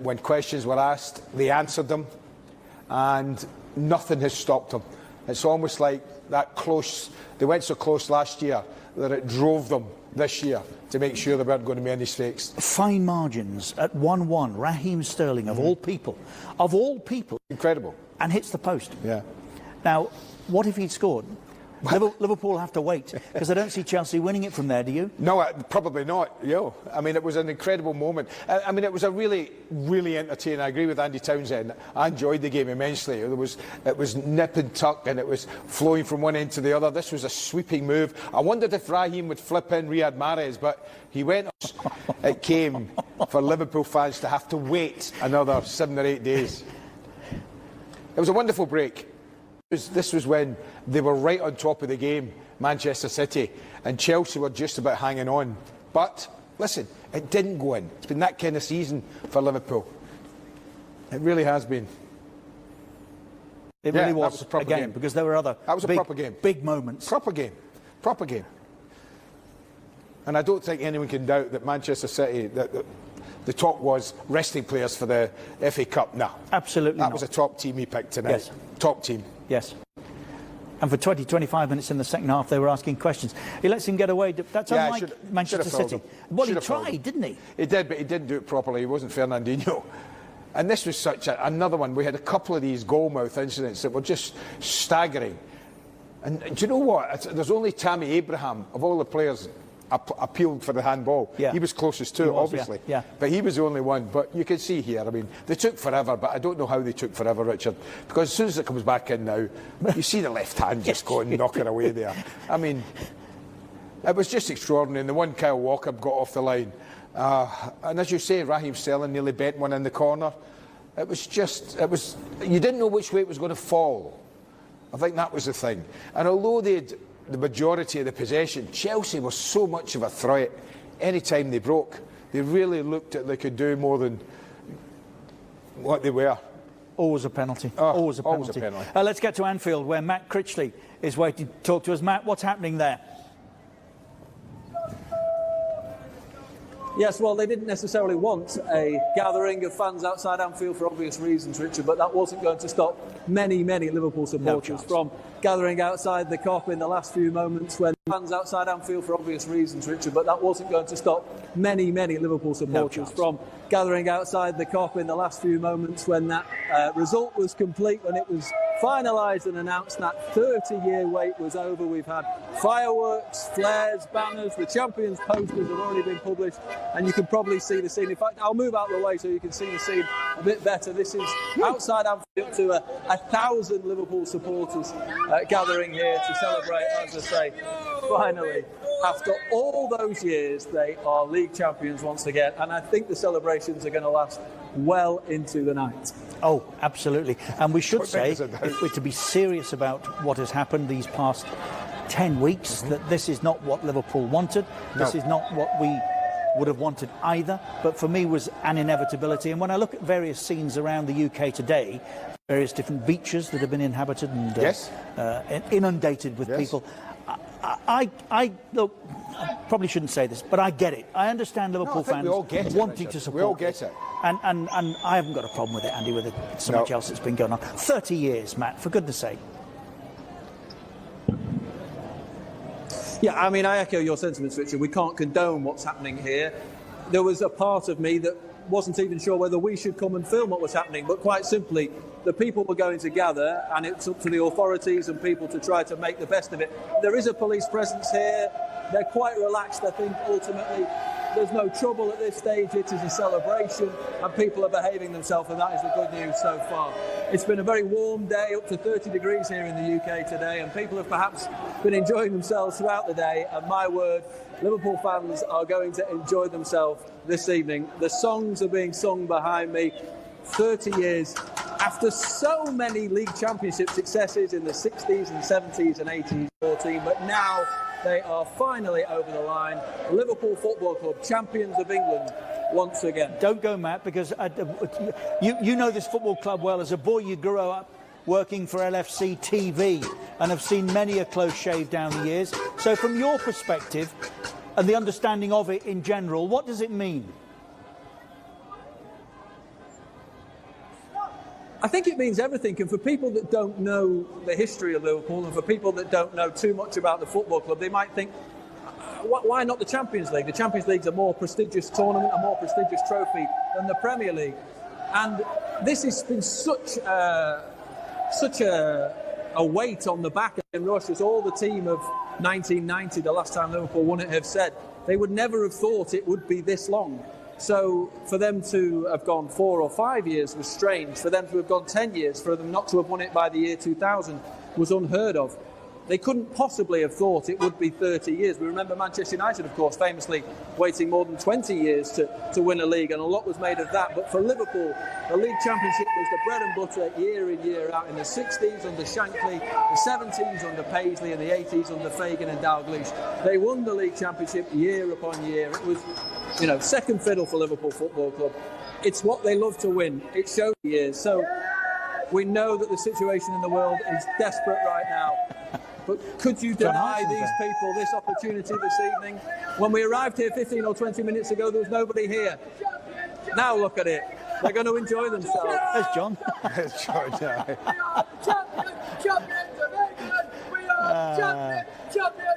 When questions were asked, they answered them, and nothing has stopped them. It's almost like that close. They went so close last year that it drove them this year to make sure there weren't going to be any mistakes. Fine margins at 1-1. Raheem Sterling, of all people, Incredible. and hits the post. Yeah. Now, what if he'd scored? Liverpool have to wait, because I don't see Chelsea winning it from there, do you? No, probably not. I mean, it was an incredible moment. I mean, it was a really, really entertaining. I agree with Andy Townsend. I enjoyed the game immensely. It was nip and tuck, and it was flowing from one end to the other. This was a sweeping move. I wondered if Raheem would flip in Riyad Mahrez, but he went. It came for Liverpool fans to have to wait another 7 or 8 days. It was a wonderful break. This was when they were right on top of the game, Manchester City, and Chelsea were just about hanging on. But, listen, it didn't go in. It's been that kind of season for Liverpool. It really has been. It really was, that was a proper game. Because there were other proper game. Big moments. Proper game. Proper game. And I don't think anyone can doubt that Manchester City, the talk was resting players for the FA Cup. No. Absolutely That not. was a top team he picked tonight. Yes. Top team. Yes. And for 20, 25 minutes in the second half, they were asking questions. He lets him get away. That's unlike Manchester City. Well, he tried, didn't he? He did, but he didn't do it properly. He wasn't Fernandinho. And this was such another one. We had a couple of these goal-mouth incidents that were just staggering. And do you know what? There's only Tammy Abraham, of all the players, appealed for the handball. Yeah. He was closest to it, obviously. Yeah. But he was the only one. But you can see here, I mean, they took forever, but I don't know how they took forever, Richard. Because as soon as it comes back in now, you see the left hand just going, knocking away there. I mean, it was just extraordinary. And the one Kyle Walker got off the line. And as you say, Raheem Sterling nearly bent one in the corner. You didn't know which way it was going to fall. I think that was the thing. And although they had the majority of the possession, Chelsea was so much of a threat. Any time they broke, they really looked at they could do more than what they were. Always a penalty. Always a penalty. Always a penalty. Let's get to Anfield, where Matt Critchley is waiting to talk to us. Matt, what's happening there? Yes, well, they didn't necessarily want a gathering of fans outside Anfield for obvious reasons, Richard, but that wasn't going to stop many, many Liverpool supporters from gathering outside the Kop in the last few moments when fans outside Anfield for obvious reasons, Richard, but that wasn't going to stop many, many Liverpool supporters from gathering outside the Kop in the last few moments when that result was complete, when it was finalised and announced that 30-year wait was over. We've had fireworks, flares, banners, the champions' posters have already been published, and you can probably see the scene. In fact, I'll move out of the way so you can see the scene a bit better. This is outside Anfield to 1,000 Liverpool supporters gathering here to celebrate, as I say, finally, after all those years, they are league champions once again, and I think the celebrations are going to last well into the night. Oh, absolutely. And we should say, if we're to be serious about what has happened these past 10 weeks, that this is not what Liverpool wanted. This is not what we would have wanted either, but for me was an inevitability. And when I look at various scenes around the UK today, various different beaches that have been inhabited and inundated with people, I look, I probably shouldn't say this, but I get it. I understand Liverpool fans wanting to support. We all get it. And I haven't got a problem with it, Andy, with so much else that's been going on. 30 years, Matt, for goodness sake. Yeah, I mean, I echo your sentiments, Richard. We can't condone what's happening here. There was a part of me that wasn't even sure whether we should come and film what was happening, but quite simply, the people were going to gather, and it's up to the authorities and people to try to make the best of it. There is a police presence here. They're quite relaxed, I think, ultimately. There's no trouble at this stage. It is a celebration, and people are behaving themselves, and that is the good news so far. It's been a very warm day, up to 30 degrees here in the UK today, and people have perhaps been enjoying themselves throughout the day, and my word, Liverpool fans are going to enjoy themselves this evening. The songs are being sung behind me. 30 years after so many league championship successes in the 60s and 70s and 80s, 14, but now they are finally over the line. Liverpool Football Club, champions of England once again. Don't go, Matt, because you know this football club well. As a boy, you grew up working for LFC TV and have seen many a close shave down the years. So from your perspective and the understanding of it in general, what does it mean? I think it means everything, and for people that don't know the history of Liverpool and for people that don't know too much about the football club, they might think, why not the Champions League? The Champions League's a more prestigious tournament, a more prestigious trophy than the Premier League. And this has been such a weight on the back of Rush, as all the team of 1990, the last time Liverpool won it, have said. They would never have thought it would be this long. So for them to have gone 4 or 5 years was strange. For them to have gone 10 years, for them not to have won it by the year 2000 was unheard of. They couldn't possibly have thought it would be 30 years. We remember Manchester United, of course, famously waiting more than 20 years to win a league, and a lot was made of that. But for Liverpool, the league championship was the bread and butter year in, year out. In the 60s under Shankly, the 70s under Paisley, and the 80s under Fagan and Dalglish. They won the league championship year upon year. It was, second fiddle for Liverpool Football Club. It's what they love to win. It showed the years. So we know that the situation in the world is desperate right now. But could you deny these people this opportunity this evening? When we arrived here 15 or 20 minutes ago, there was nobody here. Now look at it. They're going to enjoy themselves. There's John. There's John.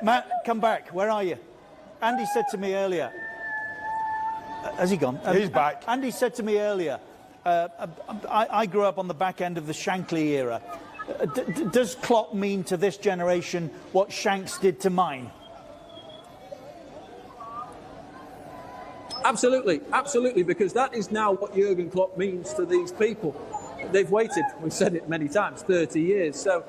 Matt, come back. Where are you? Andy said to me earlier. Has he gone? He's back. Andy said to me earlier, I grew up on the back end of the Shankly era. Does Klopp mean to this generation what Shanks did to mine? Absolutely, absolutely, because that is now what Jurgen Klopp means to these people. They've waited, we've said it many times, 30 years. So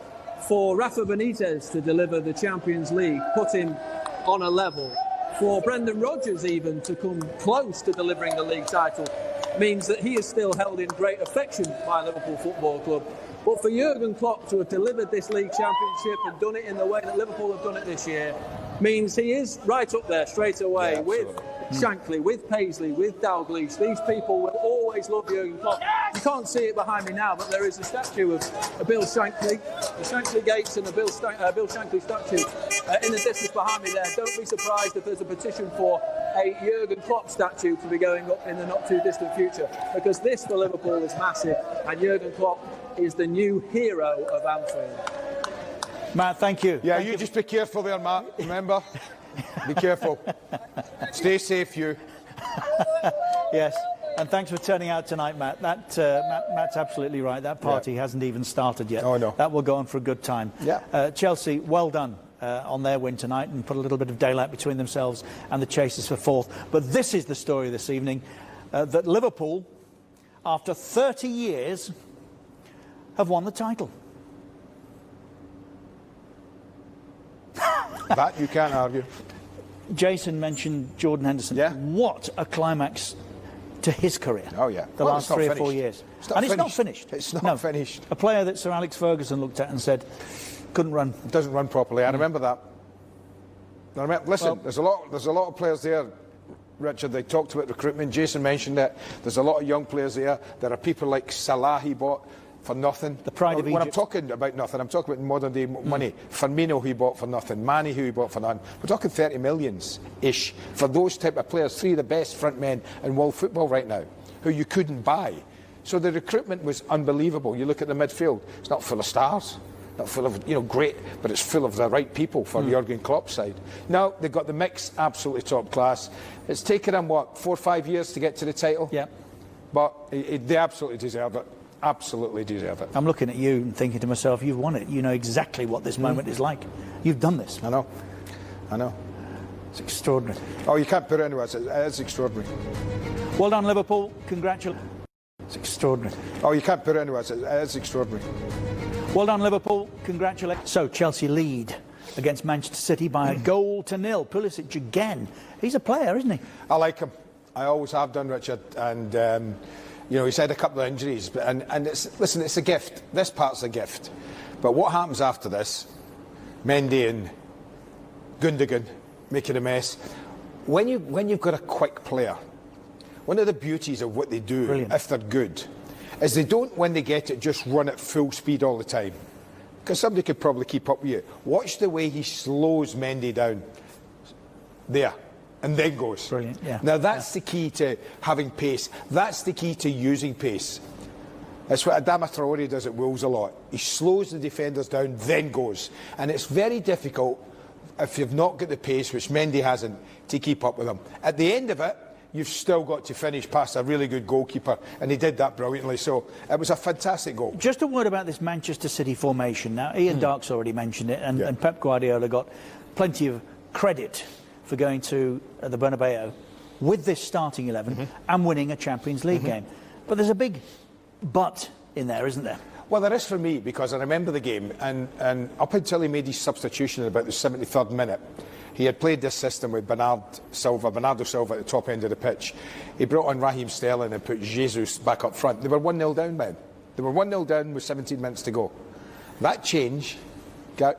for Rafa Benitez to deliver the Champions League, put him on a level, for Brendan Rodgers even to come close to delivering the league title, means that he is still held in great affection by Liverpool Football Club. But for Jurgen Klopp to have delivered this league championship and done it in the way that Liverpool have done it this year means he is right up there straight away with Shankly, with Paisley, with Dalglish. These people will always love Jurgen Klopp. You can't see it behind me now, but there is a statue of Bill Shankly, the Shankly Gates and the Bill Shankly statue in the distance behind me there. Don't be surprised if there's a petition for a Jurgen Klopp statue to be going up in the not too distant future, because this for Liverpool is massive, and Jurgen Klopp is the new hero of Anfield. Matt, thank you. Yeah, you just be careful there, Matt. Remember? Be careful. Stay safe, you. Yes, and thanks for turning out tonight, Matt. Matt's absolutely right. That party hasn't even started yet. Oh, no. That will go on for a good time. Yeah. Chelsea, well done on their win tonight, and put a little bit of daylight between themselves and the chasers for fourth. But this is the story this evening, that Liverpool, after 30 years, have won the title. That you can't argue. Jason mentioned Jordan Henderson. Yeah. What a climax to his career. Oh, yeah. The last 3 or 4 years. It's not finished. It's not finished. A player that Sir Alex Ferguson looked at and said, couldn't run. It doesn't run properly. I remember that. Listen, there's a lot of players there, Richard. They talked about recruitment. Jason mentioned it. There's a lot of young players there. There are people like Salah he bought for nothing. The pride of Egypt. When I'm talking about nothing, I'm talking about modern day money. Firmino he bought for nothing. Mane who he bought for nothing. We're talking 30 millions-ish for those type of players. 3 of the best front men in world football right now, who you couldn't buy. So the recruitment was unbelievable. You look at the midfield, it's not full of stars. Not full of, great, but it's full of the right people for Jurgen Klopp's side. Now, they've got the mix absolutely top class. It's taken them, 4 or 5 years to get to the title? Yeah. But they absolutely deserve it. Absolutely deserve it. I'm looking at you and thinking to myself, you've won it. You know exactly what this moment is like. You've done this. I know. It's extraordinary. Oh, you can't put it anywhere. It's extraordinary. Well done, Liverpool. Congratulations. It's extraordinary. Oh, you can't put it anywhere. It's extraordinary. Well done, Liverpool. Congratulations. So, Chelsea lead against Manchester City by 1-0. Pulisic again. He's a player, isn't he? I like him. I always have done, Richard. And, he's had a couple of injuries. And it's a gift. This part's a gift. But what happens after this, Mendy and Gundogan making a mess, when you've got a quick player, one of the beauties of what they do, Brilliant. if they're good, is they don't, when they get it, just run at full speed all the time. Because somebody could probably keep up with you. Watch the way he slows Mendy down. There. And then goes. Brilliant, yeah. Now, that's the key to having pace. That's the key to using pace. It's what Adama Traore does at Wolves a lot. He slows the defenders down, then goes. And it's very difficult, if you've not got the pace, which Mendy hasn't, to keep up with him. At the end of it, you've still got to finish past a really good goalkeeper, and he did that brilliantly. So it was a fantastic goal. Just a word about this Manchester City formation. Now, Ian Darke's already mentioned it, and Pep Guardiola got plenty of credit for going to the Bernabeu with this starting 11 and winning a Champions League game. But there's a big but in there, isn't there? Well, there is for me, because I remember the game, and up until he made his substitution at about the 73rd minute, he had played this system with Bernardo Silva at the top end of the pitch. He brought on Raheem Sterling and put Jesus back up front. They were 1-0 down, man. They were 1-0 down with 17 minutes to go. That change,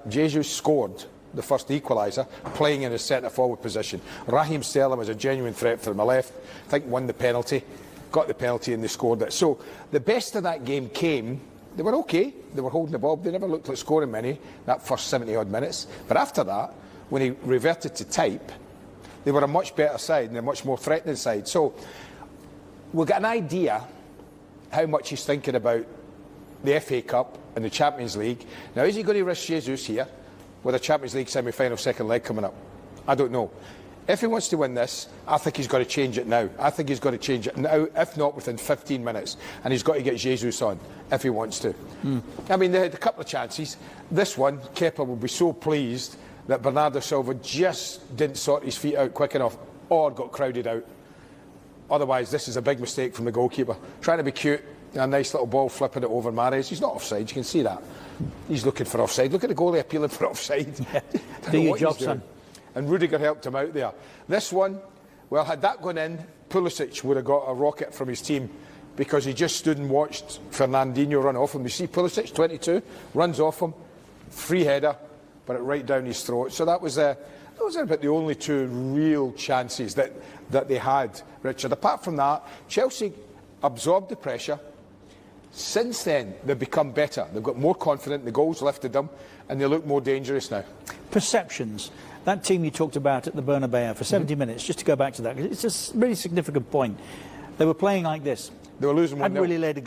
Jesus scored the first equaliser, playing in his centre-forward position. Raheem Sterling was a genuine threat from the left. I think won the penalty, got the penalty, and they scored it. So the best of that game came. They were okay. They were holding the ball. They never looked like scoring many, that first 70-odd minutes. But after that, when he reverted to type, they were a much better side and a much more threatening side. So we'll get an idea how much he's thinking about the FA Cup and the Champions League. Now, is he going to risk Jesus here with a Champions League semi-final second leg coming up? I don't know. If he wants to win this, I think he's got to change it now. I think he's got to change it now, if not within 15 minutes. And he's got to get Jesus on, if he wants to. I mean, they had a couple of chances. This one, Kepa will be so pleased that Bernardo Silva just didn't sort his feet out quick enough or got crowded out. Otherwise, this is a big mistake from the goalkeeper. Trying to be cute, a nice little ball, flipping it over Mahrez. He's not offside, you can see that. He's looking for offside. Look at the goalie appealing for offside. Do your job, son. And Rudiger helped him out there. This one, well, had that gone in, Pulisic would have got a rocket from his team, because he just stood and watched Fernandinho run off him. You see Pulisic, 22, runs off him, free header, but it right down his throat. So that was about the only two real chances that they had, Richard. Apart from that, Chelsea absorbed the pressure. Since then, they've become better. They've got more confident, the goals lifted them, and they look more dangerous now. Perceptions. That team you talked about at the Bernabeu for 70 minutes, just to go back to that, it's a really significant point. They were playing like this. They were losing 1-0. Hadn't really laid a